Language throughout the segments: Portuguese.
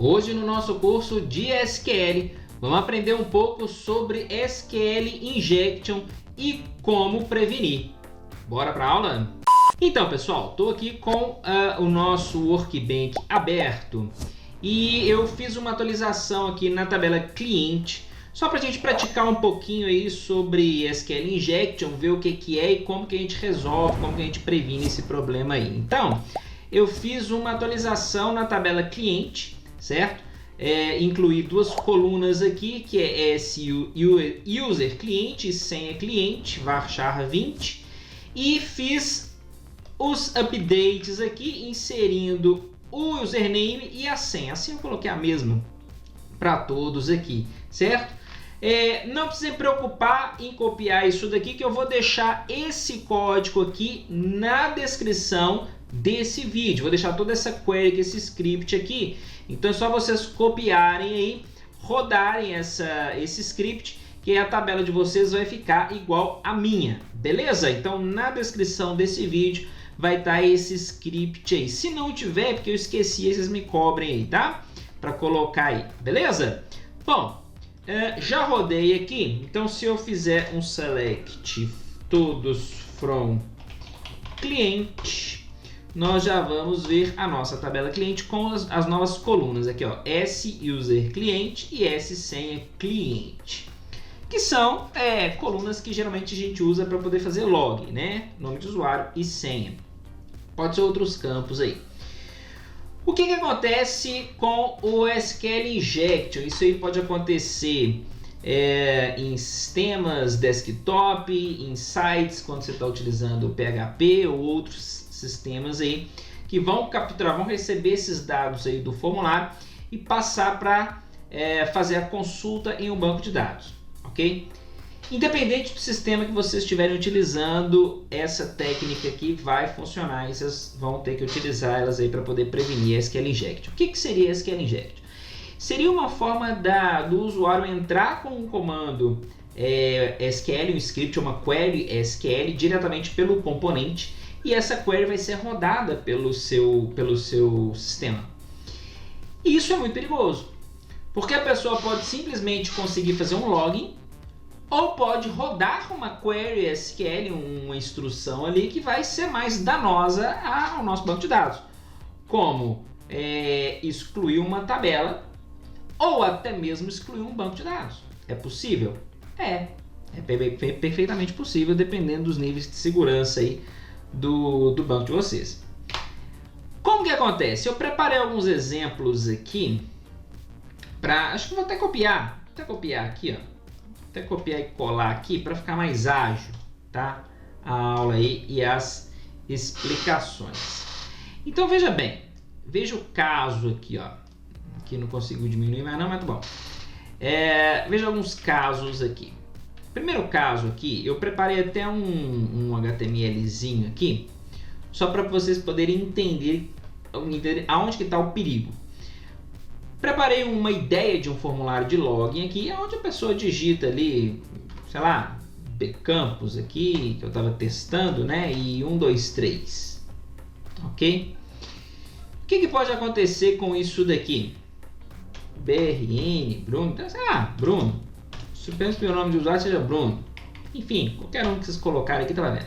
Hoje no nosso curso de SQL, vamos aprender um pouco sobre SQL Injection e como prevenir. Bora para a aula? Então pessoal, estou aqui com o nosso Workbench aberto e eu fiz uma atualização aqui na tabela cliente, só para a gente praticar um pouquinho aí sobre SQL Injection, ver o que é e como que a gente resolve, como que a gente previne esse problema aí. Então, eu fiz uma atualização na tabela cliente, certo? Incluí duas colunas aqui, que é user cliente e senha cliente, varchar 20, e fiz os updates aqui, inserindo o username e a senha. Assim eu coloquei a mesma para todos aqui, certo? Não precisa se preocupar em copiar isso daqui, que eu vou deixar esse código aqui na descrição desse vídeo. Vou deixar toda essa query, esse script aqui. Então é só vocês copiarem aí, rodarem esse script, que a tabela de vocês vai ficar igual a minha, beleza? Então na descrição desse vídeo vai estar esse script aí. Se não tiver, porque eu esqueci, vocês me cobrem aí, tá? Para colocar aí, beleza? Bom, já rodei aqui, então se eu fizer um select todos from cliente, nós já vamos ver a nossa tabela cliente com as novas colunas aqui, ó, S user cliente e S senha cliente, que são colunas que geralmente a gente usa para poder fazer log, né? Nome de usuário e senha. Pode ser outros campos aí. O que acontece com o SQL Injection? Isso aí pode acontecer em sistemas desktop, em sites, quando você está utilizando o PHP ou outros sistemas aí que vão capturar, vão receber esses dados aí do formulário e passar para fazer a consulta em um banco de dados, ok? Independente do sistema que vocês estiverem utilizando, essa técnica aqui vai funcionar e vocês vão ter que utilizar elas aí para poder prevenir a SQL Injection. O que seria SQL Injection? Seria uma forma do usuário entrar com um comando SQL, um script, uma query SQL diretamente pelo componente, e essa query vai ser rodada pelo seu sistema. E isso é muito perigoso, porque a pessoa pode simplesmente conseguir fazer um login, ou pode rodar uma query SQL, uma instrução ali que vai ser mais danosa ao nosso banco de dados, como excluir uma tabela ou até mesmo excluir um banco de dados. É possível? É perfeitamente possível, dependendo dos níveis de segurança aí do banco de vocês. Como que acontece? Eu preparei alguns exemplos aqui acho que vou até copiar aqui, ó. Até copiar e colar aqui para ficar mais ágil, tá? A aula aí e as explicações. Então veja bem, veja o caso aqui, ó. Aqui não consigo diminuir mais não, mas tá bom. Veja alguns casos aqui. Primeiro caso aqui, eu preparei até um HTMLzinho aqui, só para vocês poderem entender aonde que está o perigo. Preparei uma ideia de um formulário de login aqui, onde a pessoa digita ali, sei lá, bcampus aqui, que eu estava testando, né? E 1, 2, 3. Ok? O que pode acontecer com isso daqui? BRN, Bruno, então, sei lá, Bruno. Suponho que o nome de usuário seja Bruno. Enfim, qualquer um que vocês colocarem aqui, tá vendo?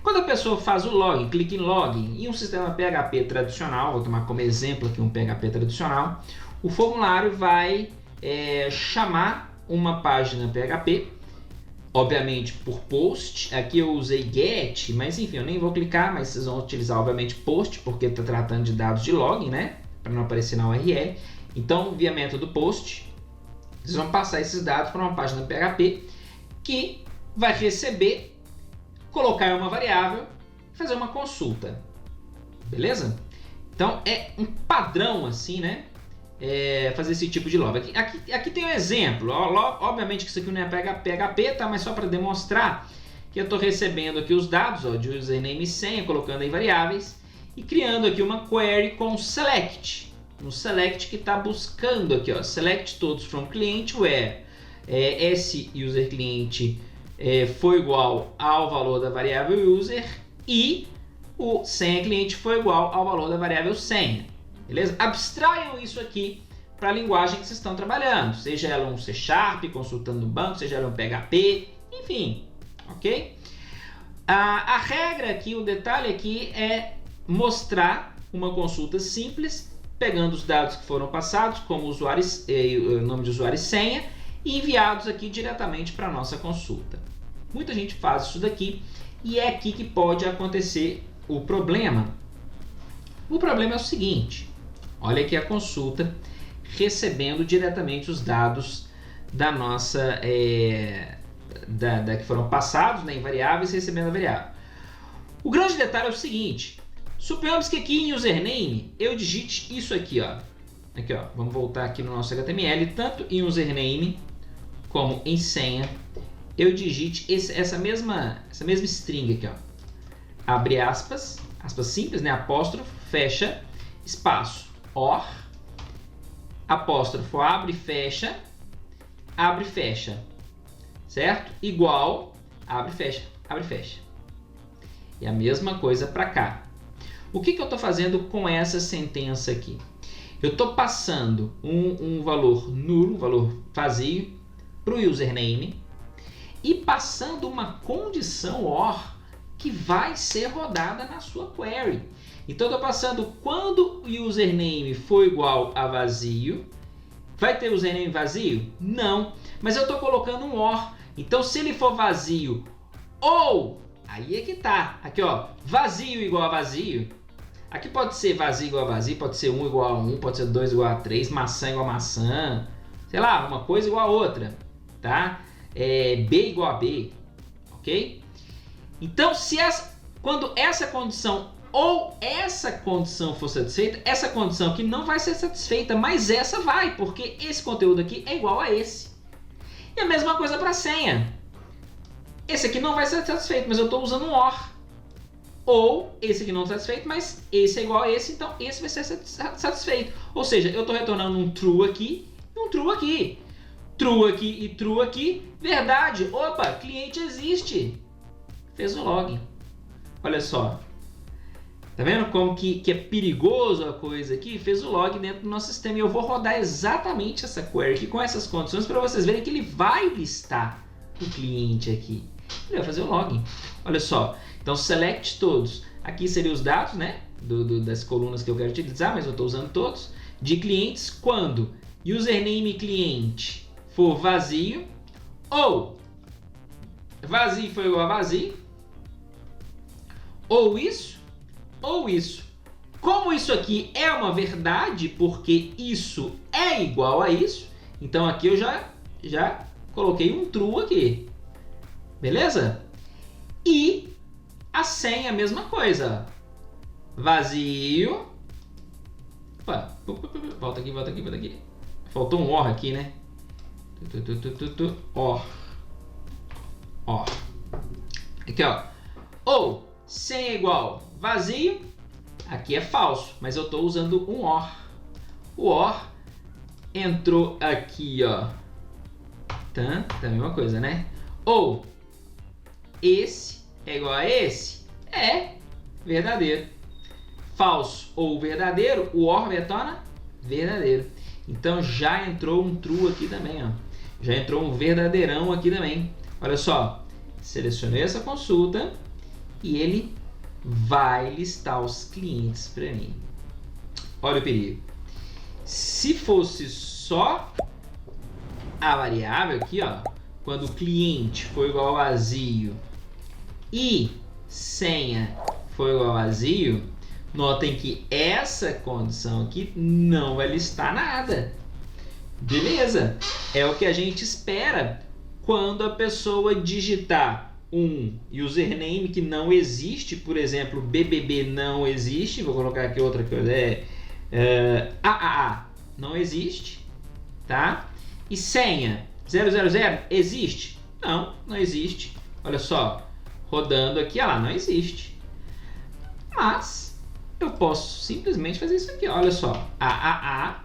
Quando a pessoa faz o login, clica em login, em um sistema PHP tradicional, vou tomar como exemplo aqui um PHP tradicional, o formulário vai chamar uma página PHP, obviamente por post. Aqui eu usei get, mas enfim, eu nem vou clicar, mas vocês vão utilizar obviamente post, porque está tratando de dados de login, né? Para não aparecer na URL. Então, via método post, vocês vão passar esses dados para uma página PHP que vai receber, colocar uma variável e fazer uma consulta, beleza? Então é um padrão assim, né? Fazer esse tipo de log. Aqui tem um exemplo. Obviamente que isso aqui não é PHP, tá? Mas só para demonstrar que eu estou recebendo aqui os dados, ó, de username e senha, colocando aí variáveis e criando aqui uma query com select. Um select que está buscando aqui, ó, select todos from client where S user cliente foi igual ao valor da variável user e o senha cliente foi igual ao valor da variável senha. beleza? Abstraiam isso aqui para a linguagem que vocês estão trabalhando, seja ela um C#, consultando no banco, seja ela um PHP, enfim, ok? A regra aqui, o detalhe aqui é mostrar uma consulta simples, pegando os dados que foram passados, como usuário, nome de usuário e senha, e enviados aqui diretamente para a nossa consulta. Muita gente faz isso daqui e é aqui que pode acontecer o problema. O problema é o seguinte, olha aqui a consulta recebendo diretamente os dados da nossa, que foram passados, né, em variáveis, recebendo a variável. O grande detalhe é o seguinte, suponhamos que aqui em username eu digite isso aqui, ó. Aqui, ó, vamos voltar aqui no nosso HTML, tanto em username como em senha, eu digite essa mesma string aqui, ó. Abre aspas, aspas simples, né, apóstrofo, fecha, espaço, or, apóstrofo, abre, fecha, certo? Igual, abre, fecha. E a mesma coisa para cá. O que eu estou fazendo com essa sentença aqui? Eu estou passando um valor nulo, um valor vazio, para o username e passando uma condição OR que vai ser rodada na sua query. Então, eu estou passando quando o username for igual a vazio. Vai ter username vazio? Não. Mas eu estou colocando um OR. Então, se ele for vazio ou... Aí é que tá. Aqui, ó. Vazio igual a vazio. Aqui pode ser vazio igual a vazio, pode ser 1 igual a 1, pode ser 2 igual a 3, maçã igual a maçã. Sei lá, uma coisa igual a outra. Tá? B igual a B. Ok? Então, quando essa condição ou essa condição for satisfeita, essa condição aqui não vai ser satisfeita, mas essa vai, porque esse conteúdo aqui é igual a esse. E a mesma coisa para a senha. Esse aqui não vai ser satisfeito, mas eu estou usando um OR. Ou esse aqui não está satisfeito, mas esse é igual a esse, então esse vai ser satisfeito. Ou seja, eu estou retornando um true aqui e um true aqui. True aqui e true aqui. Verdade. Opa, cliente existe. Fez o login. Olha só. Tá vendo como que é perigoso a coisa aqui? Fez o log dentro do nosso sistema. E eu vou rodar exatamente essa query aqui com essas condições para vocês verem que ele vai listar o cliente aqui. Ele vai fazer o login. Olha só. Então, select todos. Aqui seriam os dados, né? Das colunas que eu quero utilizar, mas eu estou usando todos. De clientes quando username cliente for vazio ou vazio for igual a vazio ou isso. Como isso aqui é uma verdade, porque isso é igual a isso, então aqui eu já coloquei um true aqui. Beleza? E a senha, a mesma coisa. Vazio. Opa, volta aqui. Faltou um OR aqui, né? OR. Aqui, ó. Ou senha igual vazio. Aqui é falso, mas eu estou usando um OR. O OR entrou aqui, ó. Tá a mesma coisa, né? Ou esse é igual a esse? É verdadeiro. Falso ou verdadeiro, o OR retorna verdadeiro. Então já entrou um true aqui também, ó. Já entrou um verdadeirão aqui também. Olha só, selecionei essa consulta e ele vai listar os clientes para mim. Olha o perigo. Se fosse só a variável aqui, ó, quando o cliente for igual a vazio e senha for igual a vazio, notem que essa condição aqui não vai listar nada. Beleza? É o que a gente espera quando a pessoa digitar um username que não existe, por exemplo, BBB não existe, vou colocar aqui outra coisa, AAA não existe, tá? E senha 000 existe? Não existe. Olha só, rodando aqui, olha lá, não existe. Mas eu posso simplesmente fazer isso aqui, olha só, AAA,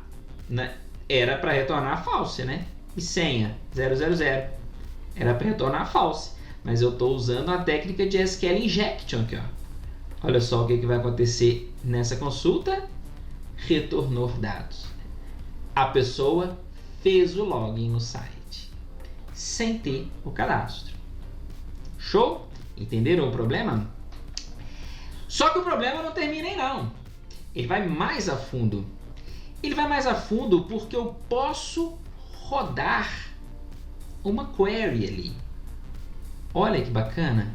né, era para retornar false, né? E senha 000 era para retornar false. Mas eu estou usando a técnica de SQL Injection aqui, ó. Olha só o que vai acontecer nessa consulta. retornou dados. A pessoa fez o login no site sem ter o cadastro. Show? Entenderam o problema? Só que o problema não termina aí não. Ele vai mais a fundo. Ele vai mais a fundo porque eu posso rodar uma query ali. Olha que bacana.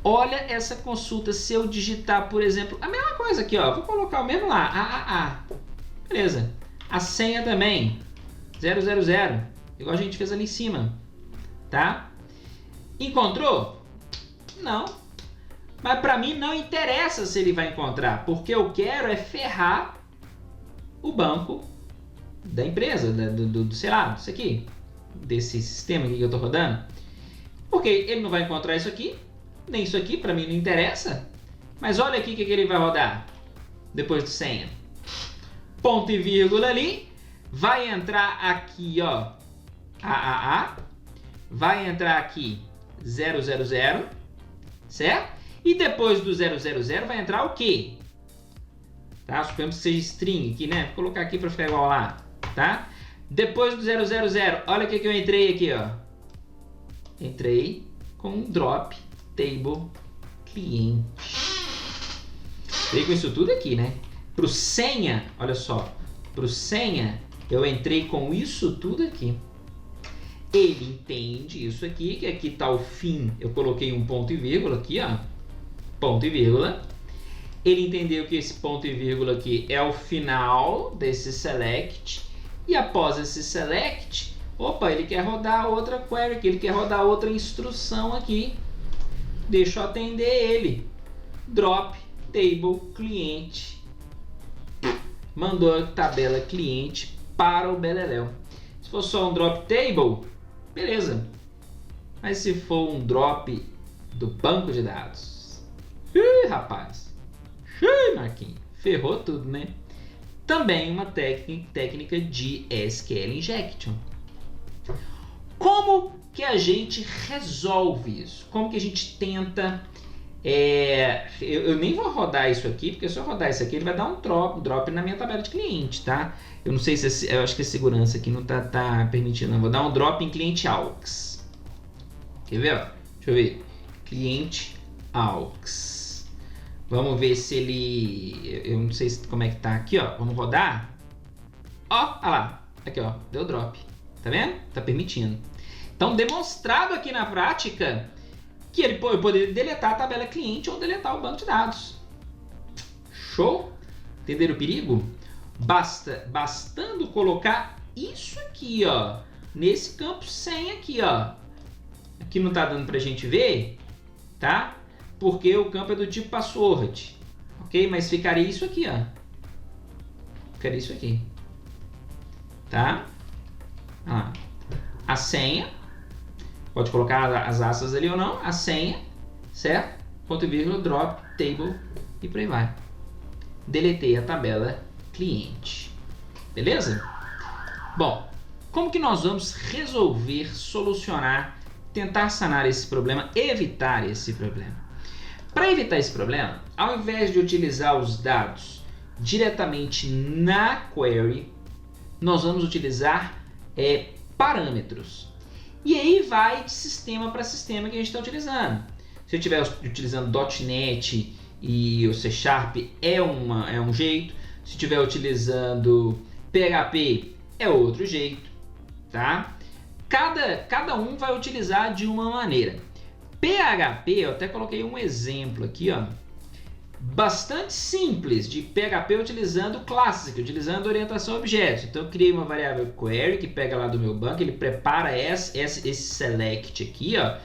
Olha essa consulta. Se eu digitar, por exemplo, a mesma coisa aqui, ó. Vou colocar o mesmo lá. AAA. Beleza. A senha também. 000. Igual a gente fez ali em cima. Tá? Encontrou? Não. Mas para mim não interessa se ele vai encontrar. Porque eu quero é ferrar o banco da empresa. Sei lá, isso aqui. Desse sistema aqui que eu estou rodando. Porque ele não vai encontrar isso aqui. Nem isso aqui, para mim não interessa. Mas olha aqui o que ele vai rodar. Depois do senha. Ponto e vírgula ali. Vai entrar aqui, ó. AAA. Vai entrar aqui 000. Certo? E depois do 000 vai entrar o quê? Tá? Suponhamos que seja string aqui, né? Vou colocar aqui para ficar igual lá. Tá? Depois do 000, olha o que eu entrei aqui, ó. Entrei com um drop table cliente. Entrei com isso tudo aqui, né? Pro senha, olha só. Pro senha, eu entrei com isso tudo aqui. Ele entende isso aqui, que aqui tá o fim. Eu coloquei um ponto e vírgula aqui, ó. Ponto e vírgula. Ele entendeu que esse ponto e vírgula aqui é o final desse select. E após esse select, opa, ele quer rodar outra query aqui, ele quer rodar outra instrução aqui. Deixa eu atender ele. Drop table cliente. Mandou a tabela cliente para o beleléu. Se for só um drop table, beleza. Mas se for um drop do banco de dados, rapaz, Marquinhos, ferrou tudo, né? Também uma técnica de SQL Injection. Como que a gente resolve isso? Como que a gente tenta... eu nem vou rodar isso aqui, porque se eu rodar isso aqui, ele vai dar um drop na minha tabela de cliente, tá? Eu não sei se... eu acho que a segurança aqui não tá permitindo. Eu vou dar um drop em cliente AUX. Quer ver? Ó? Deixa eu ver. Cliente AUX. Vamos ver se ele... eu não sei como é que tá aqui, ó. Vamos rodar. Ó, olha lá. Aqui, ó. Deu drop. Tá vendo? Tá permitindo. Então, demonstrado aqui na prática que eu poderia deletar a tabela cliente ou deletar o banco de dados. Show? Entenderam o perigo? Bastando colocar isso aqui, ó. Nesse campo senha aqui, ó. Aqui não tá dando pra gente ver, tá? Porque o campo é do tipo password, ok? Mas ficaria isso aqui, ó. Ficaria isso aqui, tá? Ah, a senha, pode colocar as asas ali ou não, a senha, certo? Ponto e vírgula, drop, table e por aí vai. Deletei a tabela cliente, beleza? Bom, como que nós vamos resolver, solucionar, tentar sanar esse problema, evitar esse problema? Para evitar esse problema, ao invés de utilizar os dados diretamente na query, nós vamos utilizar parâmetros. E aí vai de sistema para sistema que a gente está utilizando. Se eu estiver utilizando .NET e o C# é um jeito. Se estiver utilizando PHP é outro jeito, tá? Cada um vai utilizar de uma maneira. PHP, eu até coloquei um exemplo aqui, ó, bastante simples de PHP utilizando Classic, utilizando orientação a objetos. Então eu criei uma variável query que pega lá do meu banco, ele prepara esse select aqui, ó,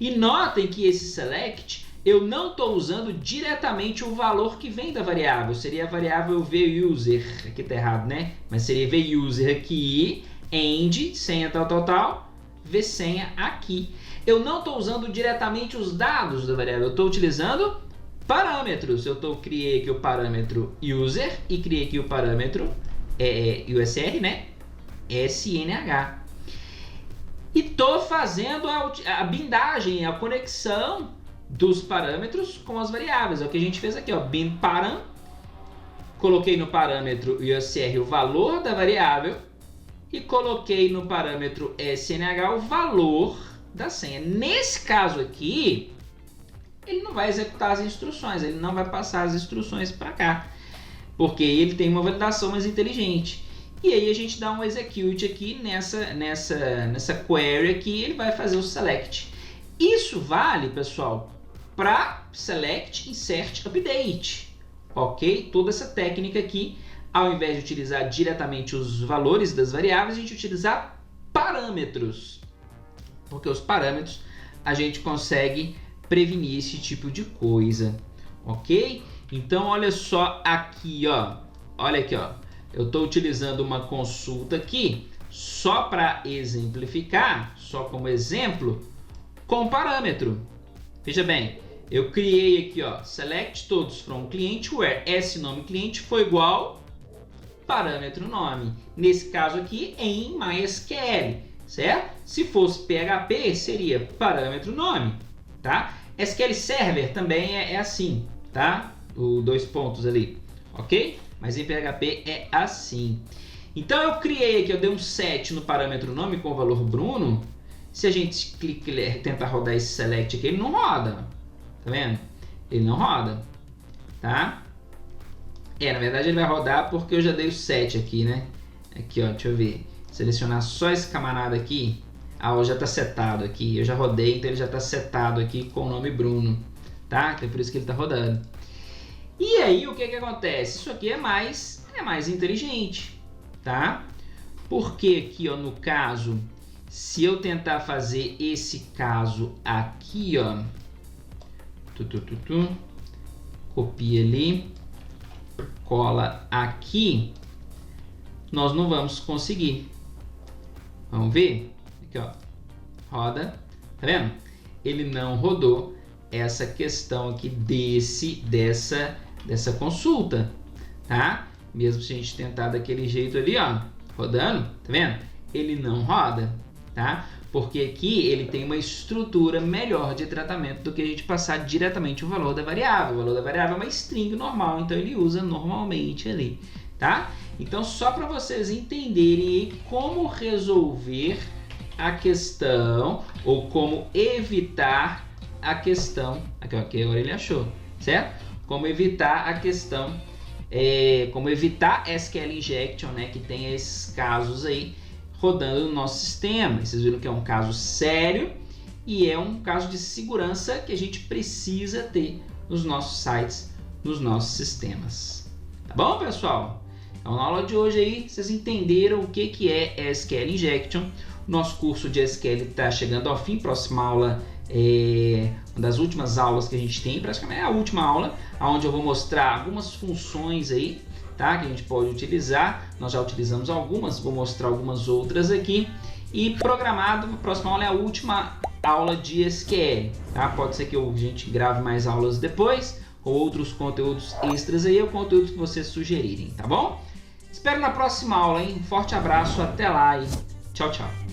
e notem que esse select eu não estou usando diretamente o valor que vem da variável, seria a variável VUser, aqui tá errado, né? Mas seria VUser aqui, end, senha tal, vsenha aqui. Eu não estou usando diretamente os dados da variável, eu estou utilizando parâmetros. Criei aqui o parâmetro user e criei aqui o parâmetro USR, né? SNH. E estou fazendo a bindagem, a conexão dos parâmetros com as variáveis. É o que a gente fez aqui, ó, bind param coloquei no parâmetro IOCR o valor da variável e coloquei no parâmetro SNH o valor da senha. Nesse caso aqui, ele não vai executar as instruções, ele não vai passar as instruções para cá, porque ele tem uma validação mais inteligente. E aí a gente dá um execute aqui nessa query aqui, ele vai fazer o select. Isso vale, pessoal, para select, insert, update, ok? Toda essa técnica aqui, ao invés de utilizar diretamente os valores das variáveis, a gente utilizar parâmetros, porque os parâmetros a gente consegue prevenir esse tipo de coisa, ok? Então olha só aqui, ó, olha aqui, ó, eu estou utilizando uma consulta aqui só para exemplificar, só como exemplo, com parâmetro. Veja bem, eu criei aqui, ó, select todos from client where esse nome cliente foi igual parâmetro nome. Nesse caso aqui em MySQL, certo? Se fosse PHP seria parâmetro nome, tá? SQL Server também é assim, tá? O 2 pontos ali, ok? Mas em PHP é assim. Então eu criei aqui, eu dei um set no parâmetro nome com o valor Bruno. Se a gente tentar rodar esse select aqui, ele não roda. Tá vendo? Ele não roda, tá? Na verdade ele vai rodar porque eu já dei o set aqui, né? Aqui, ó, deixa eu ver. Selecionar só esse camarada aqui. Ah, já está setado aqui. Eu já rodei, então ele já está setado aqui com o nome Bruno, tá? Então é por isso que ele está rodando. E aí o que acontece? Isso aqui é mais inteligente, tá? Porque aqui, ó, no caso, se eu tentar fazer esse caso aqui, ó, copia ali, cola aqui, nós não vamos conseguir. Vamos ver? Aqui, ó, roda, tá vendo? Ele não rodou essa questão aqui dessa consulta, tá? Mesmo se a gente tentar daquele jeito ali, ó, rodando, tá vendo? Ele não roda, tá? Porque aqui ele tem uma estrutura melhor de tratamento do que a gente passar diretamente o valor da variável. O valor da variável é uma string normal, então ele usa normalmente ali, tá? Então só para vocês entenderem como resolver a questão ou como evitar a questão, aqui agora ele achou, certo? Como evitar a questão, como evitar SQL injection, né, que tem esses casos aí rodando no nosso sistema. Vocês viram que é um caso sério e é um caso de segurança que a gente precisa ter nos nossos sites, nos nossos sistemas. Tá bom, pessoal? Então, na aula de hoje aí, vocês entenderam o que é SQL Injection. O nosso curso de SQL está chegando ao fim. Próxima aula é uma das últimas aulas que a gente tem, praticamente é a última aula, onde eu vou mostrar algumas funções aí, tá, que a gente pode utilizar. Nós já utilizamos algumas, vou mostrar algumas outras aqui. E programado, a próxima aula é a última aula de SQL, tá? Pode ser que a gente grave mais aulas depois, ou outros conteúdos extras aí, ou conteúdos que vocês sugerirem, tá bom? Espero na próxima aula, hein? Um forte abraço, até lá e tchau, tchau.